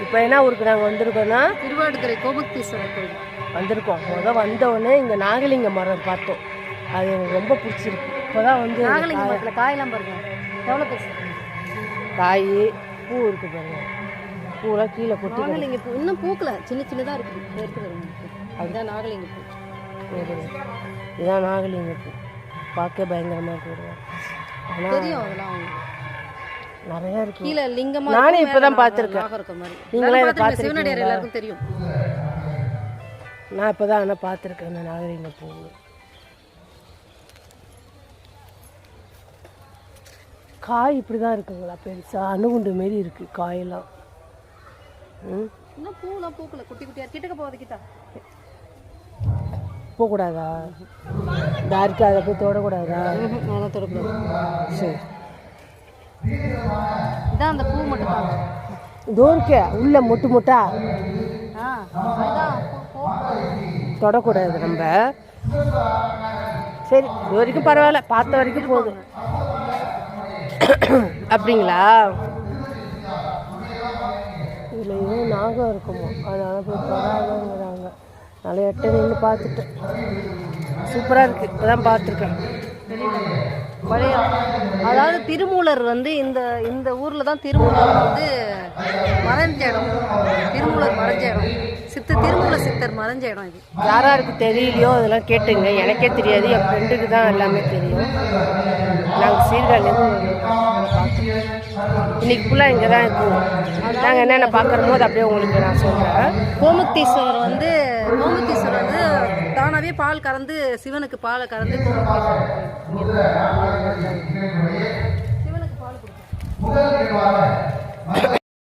இப்போ என்ன ஊருக்கு நாங்கள் வந்திருக்கோன்னா திருவாடுதுறை கோமுக்தீஸ்வரர் கோயில் வந்திருக்கோம். வந்தவுடனே இங்கே நாகலிங்க மரம் பார்த்தோம். அது எனக்கு ரொம்ப பிடிச்சிருக்கு. இப்போ தான் வந்து நாகலிங்க மரத்தில் காயெல்லாம் பாருங்க எவ்வளோ பெருசு. காய் பூ இருக்குது பாருங்க. பூலாம் கீழே கொட்டி நாகலிங்க பூ இன்னும் பூக்கல, சின்ன சின்னதாக இருக்குது. அதுதான் நாகலிங்க பூ. இதுதான் நாகலிங்க பூ. பார்க்க பயங்கரமாக இருக்குது. தெரியும் அதெல்லாம் நிறையா இருக்கு. கீழே லிங்கமாக நானே இப்போ தான் பார்த்துருக்கேன். நீங்களே இதை சிவனடியார் எல்லாருக்கும் தெரியும். நான் இப்போ தான் ஆனால் பார்த்துருக்கேன் இந்த நாகலிங்க பூ. காய் இப்படி தான் இருக்குங்களா? பெருசாக அணுகுண்டு மாரி இருக்குது காயெல்லாம். இன்னும் பூலாம் பூக்கல, குட்டி குட்டியாக. கிட்டக்க போகாது, கிட்ட போகக்கூடாதா? டார்க்கு அதை போய் தொடக்கூடாதா? அதெல்லாம் தொடக்கூடாது. சரி, இதான் அந்த பூ மட்டும் தான். இதோ இருக்க உள்ள மொட்டு மொட்டா தொடக்கூடாது நம்ம. சரி, இது வரைக்கும் பரவாயில்ல, பார்த்த வரைக்கும் போதும். அப்படிங்களா? இதில் எதுவும் நாகம் இருக்குமோ, அதனால் போய் பரவாயில்லங்கிறாங்க. நல்லா எட்ட நின்று பார்த்துட்டேன். சூப்பராக இருக்குது. இப்போ தான் பார்த்துருக்கேன். பழைய அதாவது திருமூலர் வந்து இந்த ஊரில் தான் திருமூலர் வந்து மறைஞ்ச இடம். திருமூலர் மறைஞ்ச இடம். திருமூல சித்தர் மறைஞ்ச இடம் இது. யாராருக்கு தெரியலையோ அதெல்லாம் கேட்டுங்க. எனக்கே தெரியாது, என் ஃப்ரெண்டுக்கு தான் எல்லாமே தெரியும். நாங்கள் சீர்காழிலேருந்து இன்னைக்கு ஃபுல்லாக இங்கே தான் இருக்கோம். நாங்கள் என்னென்ன பார்க்குறோமோ அதை அப்படியே உங்களுக்கு நான் சொல்கிறேன். கோமுக்தீஸ்வரர் வந்து தானாகவே பால் கறந்து சிவனுக்கு பாலை கறந்து சிவனுக்கு பால் கொடுக்கும்.